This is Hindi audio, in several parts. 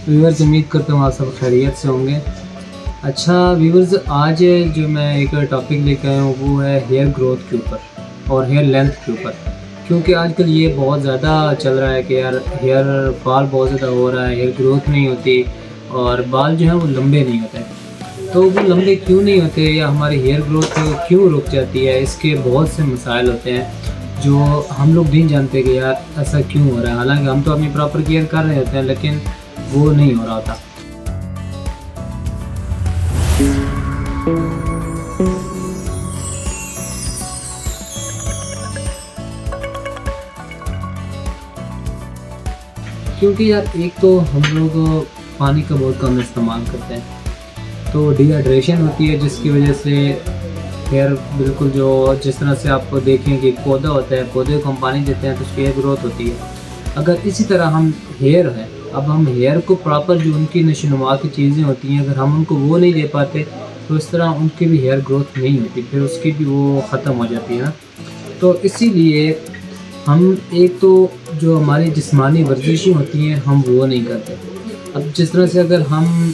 व्यूवर्स, उम्मीद करता हूँ आप सब खैरियत से होंगे। अच्छा व्यूवर्स, आज जो मैं एक टॉपिक लेकर आया हूँ वो है हेयर ग्रोथ के ऊपर और हेयर लेंथ के ऊपर। क्योंकि आजकल ये बहुत ज़्यादा चल रहा है कि यार हेयर फॉल बहुत ज़्यादा हो रहा है, हेयर ग्रोथ नहीं होती और बाल जो हैं वो लंबे नहीं होते। तो वो लंबे क्यों नहीं होते या हमारी हेयर ग्रोथ क्यों रुक जाती है, इसके बहुत से मसाइल होते हैं जो हम लोग नहीं जानते कि यार ऐसा क्यों हो रहा है। हालांकि हम तो अपनी प्रॉपर केयर कर रहे होते हैं लेकिन वो नहीं हो रहा होता। क्योंकि यार एक तो हम लोग पानी का बहुत कम इस्तेमाल करते हैं, तो डिहाइड्रेशन होती है जिसकी वजह से हेयर बिल्कुल जो जिस तरह से आपको देखें कि पौधा होता है, पौधे को हम पानी देते हैं तो उसकी हेयर ग्रोथ होती है। अगर इसी तरह हम हेयर है, अब हम हेयर को प्रॉपर जो उनकी नशोनुमा की चीज़ें होती हैं अगर हम उनको वो नहीं दे पाते तो इस तरह उनकी भी हेयर ग्रोथ नहीं होती, फिर उसकी भी वो ख़त्म हो जाती है ना। तो इसीलिए हम एक तो जो हमारी जिस्मानी वर्जिशें होती हैं हम वो नहीं करते। अब जिस तरह से अगर हम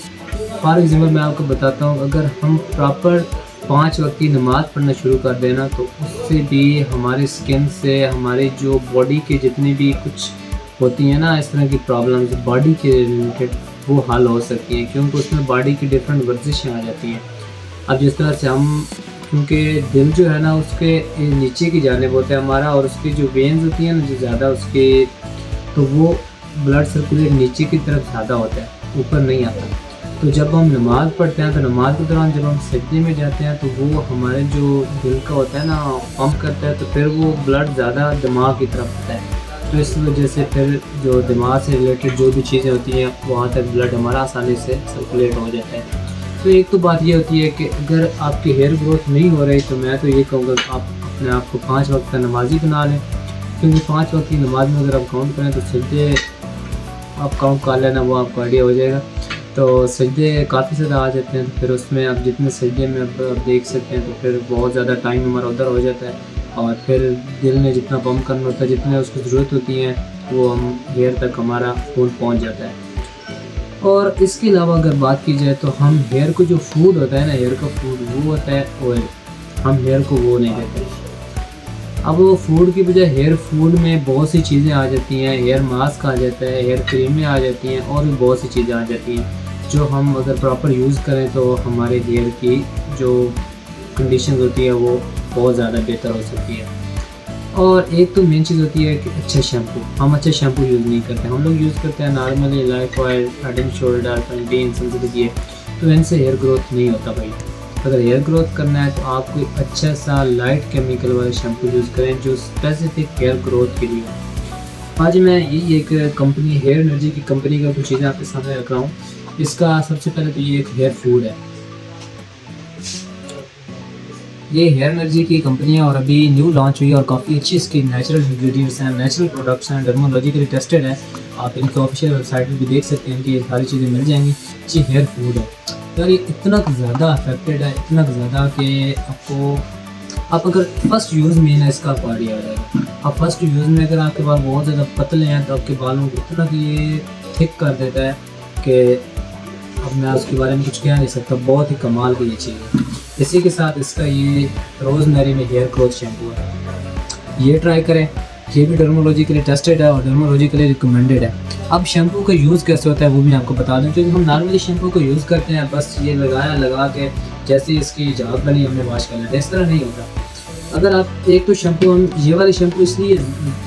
फॉर एग्ज़ाम्पल मैं आपको बताता हूँ, अगर हम प्रॉपर 5 वक्त की नमाज़ पढ़ना शुरू कर देना तो उससे भी हमारी स्किन से हमारी जो बॉडी के जितनी भी कुछ होती हैं ना इस तरह की प्रॉब्लम्स बॉडी के रिलेटेड वो हल हो सकती हैं, क्योंकि उसमें बॉडी की डिफरेंट वर्जिशें आ जाती हैं। अब जिस तरह से हम क्योंकि दिल जो है ना उसके नीचे की जानिब होता है हमारा, और उसकी जो वेन्स होती हैं ना जो ज़्यादा उसके तो वो ब्लड सर्कुलेट नीचे की तरफ ज़्यादा होता है, ऊपर नहीं आता। तो जब हम नमाज़ पढ़ते हैं तो नमाज के दौरान जब हम सजदे में जाते हैं तो वो हमारे जो दिल का होता है ना पंप करता है, तो फिर वो ब्लड ज़्यादा दिमाग की तरफ होता है। तो इस वजह से फिर जो दिमाग से रिलेटेड जो भी चीज़ें होती हैं वहाँ तक ब्लड हमारा आसानी से सर्कुलेट हो जाता है। तो एक तो बात ये होती है कि अगर आपकी हेयर ग्रोथ नहीं हो रही तो मैं तो ये कहूँगा कि आप अपने आप को 5 वक्त का नमाजी बना लें, क्योंकि 5 वक्त की नमाज में अगर आप काउंट करें तो सजदे आप काउंट कर लेना, वो आपको आइडिया हो जाएगा। तो सजदे काफ़ी ज़्यादा आ जाते हैं, तो फिर उसमें आप जितने सजदे में आप देख सकते हैं तो फिर बहुत ज़्यादा टाइम हमारा उधर हो जाता है, और फिर दिल ने जितना पंप करना होता है जितने उसकी ज़रूरत होती है वो हम हेयर तक हमारा खून पहुंच जाता है। और इसके अलावा अगर बात की जाए तो हम हेयर को जो फूड होता है ना, हेयर का फूड वो होता है ऑयल, हम हेयर को वो नहीं देते। अब वो फूड की बजाय हेयर फूड में बहुत सी चीज़ें आ जाती हैं, हेयर मास्क आ जाता है, हेयर क्रीमें आ जाती हैं और भी बहुत सी चीज़ें आ जाती हैं जो हम अगर प्रॉपर यूज़ करें तो हमारे हेयर की जो कंडीशन होती है वो बहुत ज़्यादा बेहतर हो सकती है। और एक तो मेन चीज़ होती है कि अच्छा शैम्पू, हम अच्छा शैम्पू यूज़ नहीं करते, हम लोग यूज़ करते हैं normally life oil, head and shoulder, कंडीन, सनसिल्क, ये तो इनसे हेयर ग्रोथ नहीं होता भाई। अगर हेयर ग्रोथ करना है तो आप कोई अच्छा सा लाइट केमिकल वाले शैम्पू यूज़ करें जो स्पेसिफिक हेयर ग्रोथ के लिए हो। आज मैं यही एक कंपनी हेयर एनर्जी की कंपनी का कुछ चीज़ें आपके सामने रख रहा हूँ। इसका सबसे पहले तो ये एक हेयर फूड है, ये हेयर एनर्जी की कंपनी है और अभी न्यू लॉन्च हुई है और काफ़ी अच्छी इसकी नेचुरल इंग्रेडिएंट्स हैं, नेचुरल प्रोडक्ट्स हैं, डर्मोलॉजिकली टेस्टेड है। आप इनकी ऑफिशियल वेबसाइट पर भी देख सकते हैं कि ये सारी चीज़ें मिल जाएंगी। अच्छी हेयर फूड है यार, ये इतना ज़्यादा अफेक्टेड है, इतना ज़्यादा कि आपको आप अगर फर्स्ट यूज़ में ना इसका आपको आइडिया आ जाएगा। आप फर्स्ट यूज़ में अगर आपके बाल बहुत ज़्यादा पतले हैं तो आपके बालों को इतना कि ये थिक कर देता है कि अब मैं उसके बारे में कुछ कह नहीं सकता, बहुत ही कमाल की ये चीज़ है। इसी के साथ इसका ये रोज़मेरी में हेयर ग्रोथ शैम्पू है, ये ट्राई करें। ये भी डर्मोलॉजिकली टेस्टेड है और डर्मोलॉजिकली रिकमेंडेड है। अब शैम्पू का यूज़ कैसे होता है वो भी आपको बता दूं, क्योंकि हम नॉर्मली शैम्पू को यूज़ करते हैं बस ये लगा के जैसे इसकी झाग बनी हमने वॉश कर लेते हैं, इस तरह नहीं होता। अगर आप एक तो शैम्पू हम ये वाले शैम्पू इसलिए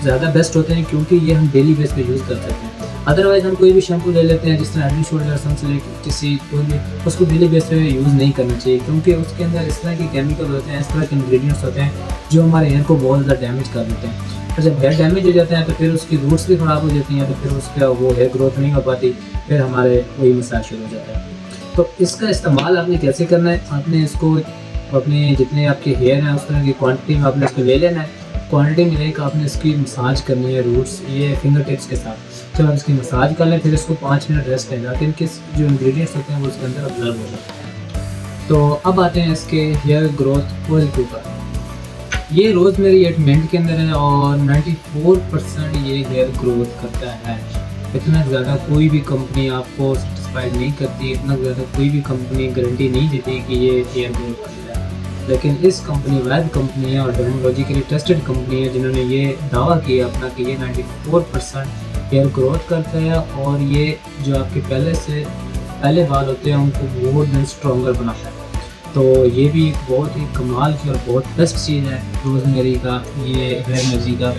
ज़्यादा बेस्ट होते हैं क्योंकि ये हम डेली बेस पे यूज़ कर सकते हैं। अदरवाइज़ हम कोई भी शैम्पू ले लेते हैं जिस तरह हेड एंड शोल्डर, सनसिल्क, किसी कोई भी, उसको डेली बेस पे यूज़ नहीं करना चाहिए क्योंकि उसके अंदर इस तरह के केमिकल होते हैं, इस तरह के इंग्रेडिएंट्स होते हैं जो हमारे हेयर को बहुत ज़्यादा डैमेज कर देते हैं। और जब हेयर डैमेज हो जाता है तो फिर उसकी रूट्स भी ख़राब हो जाती हैं, तो फिर उसका वो हेयर ग्रोथ नहीं हो पाती, फिर हमारे वही मसाइल शुरू हो जाता है। तो इसका इस्तेमाल आपने कैसे करना है, आपने इसको अपने जितने आपके हेयर हैं उस तरह की क्वांटिटी में आपने इसको ले लेना है। क्वांटिटी में लेकर आपने इसकी मसाज करनी है रूट्स ये फिंगर टिप्स के साथ। जब आप इसकी मसाज कर लें फिर इसको 5 मिनट रेस्ट दें ताकि इनके जो इंग्रेडिएंट्स होते हैं वो उसके अंदर ऑब्जर्व हो जाए। तो अब आते हैं इसके हेयर ग्रोथ ऑयल के ऊपर। ये रोज़मेरी 8 मिनट के अंदर है और 94% ये हेयर ग्रोथ करता है। इतना ज़्यादा कोई भी कंपनी आपको सेटिस्फाइड नहीं करती, इतना ज़्यादा कोई भी कंपनी गारंटी नहीं देती कि ये हेयर ग्रोथ करता है। लेकिन इस कंपनी वैद कंपनी है और डर्मोलॉजिकली टेस्टेड कंपनी है जिन्होंने ये दावा किया अपना कि ये 94% हेयर ग्रोथ करता है और ये जो आपके पहले बाल होते हैं उनको मोर देन स्ट्रॉन्गर बनाता है। तो ये भी एक बहुत ही कमाल की और बहुत बेस्ट चीज़ है रोज़मेरी का, ये हेयर एनर्जी का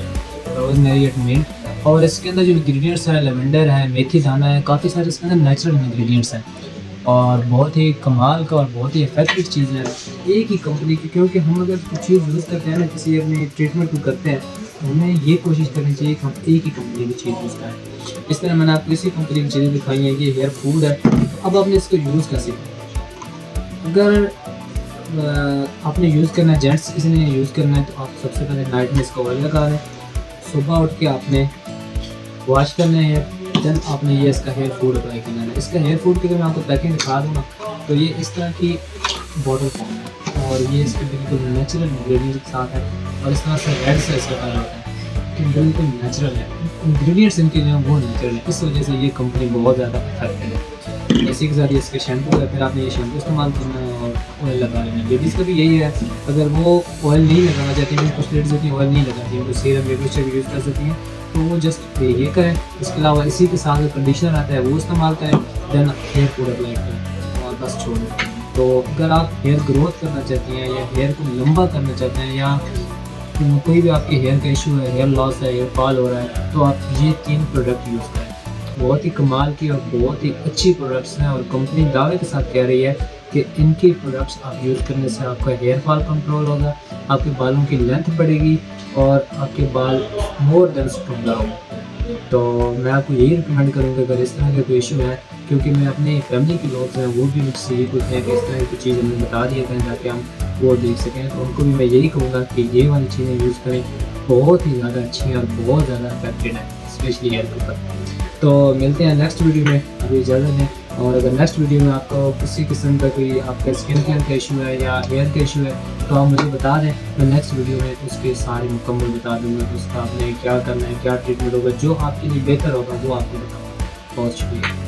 रोज़मेरी एट मिंट। और इसके अंदर जो इंग्रेडिएंट्स है लेवेंडर है, मेथी दाना है, काफ़ी सारे इसके अंदर नेचुरल इंग्रेडिएंट्स हैं और बहुत ही कमाल का और बहुत ही इफेक्टिव चीज़ है एक ही कंपनी की। क्योंकि हम अगर कुछ चीज़ यूज़ करते हैं ना, किसी अपने ट्रीटमेंट को करते हैं, तो हमें ये कोशिश करनी चाहिए कि हम एक ही कंपनी की चीज़ यूज़ करें। इस तरह मैंने आपको इसी कंपनी की चीज़ें दिखाई हैं, ये हेयर फूड है। अब आपने इसको यूज़ कैसे करना, अगर आपने यूज़ करना है, जेंट्स किसी ने यूज़ करना है, तो आप सबसे पहले नाइट में इसका ऑयल लगा लें, सुबह उठ के आपने वॉश करना है, देन आपने ये इसका हेयर फूड अप्लाई करना है। इसका हेयर फूड की अगर मैं आपको पैकिंग दिखा दूँ ना, तो ये इस तरह की बॉटल फॉर्म है और ये इसके बिल्कुल नेचुरल इंग्रेडिएंट्स के साथ है और इस तरह से रेड से इसका कलर होता है कि बिल्कुल नेचुरल है, इंग्रेडिएंट्स इनके जो हैं वो नेचुरल है। इस वजह से ये कंपनी बहुत ज़्यादा इफेक्टिव है। इसी के साथ ये इसके शैम्पू है, फिर आपने ये शैम्पू इस्तेमाल करना है और ऑयल लगा लेना है। लेडीज़ का भी यही है, अगर वो ऑयल नहीं लगाना चाहती हैं, कुछ लेडीज़ होती हैं ऑयल नहीं लगाती हैं, तो सीरम या कुछ भी यूज़ कर सकती हैं, तो वो जस्ट ये करें। इसके अलावा इसी के साथ कंडीशनर आता है वो इस्तेमाल करें, देन हेयर फूड अप्लाई करें और बस छोड़ दें। तो अगर आप हेयर ग्रोथ करना चाहती हैं या हेयर को लंबा करना चाहते हैं या कोई भी आपके हेयर का इशू है, हेयर लॉस है, हेयर फॉल हो रहा है, तो आप ये 3 प्रोडक्ट यूज़ करें। बहुत ही कमाल की और बहुत ही अच्छी प्रोडक्ट्स हैं और कंपनी दावे के साथ कह रही है कि इनकी प्रोडक्ट्स आप यूज़ करने से आपका हेयर फॉल कंट्रोल होगा, आपके बालों की लेंथ बढ़ेगी और आपके बाल मोर देन स्ट्रॉन्गर होंगे। तो मैं आपको यही रिकमेंड करूँगा अगर इस तरह का कोई इशू है, क्योंकि मैं अपनी फैमिली के लोग हैं वो भी मुझसे ये पूछते हैं कि इस तरह की चीज़ हमें बता दिया करें ताकि हम वो देख सकें। तो उनको भी मैं यही कहूँगा कि ये वाली चीज़ें यूज़ करें, बहुत ही ज़्यादा अच्छी हैं और बहुत ज़्यादा इफेक्टिव है, स्पेशली हेयर के ऊपर। तो मिलते हैं नेक्स्ट वीडियो में, अभी इजाज़त दें। और अगर नेक्स्ट वीडियो में आपको किसी किस्म का कोई आपका स्किन केयर का इशू है या हेयर का इशू है तो आप मुझे बता दें, मैं नेक्स्ट वीडियो में उसके सारे मुकम्मल बता दूँगा, उसका आपने क्या करना है, क्या ट्रीटमेंट होगा, जो आपके लिए बेहतर होगा वो आपको बताऊँगा। बहुत शुक्रिया।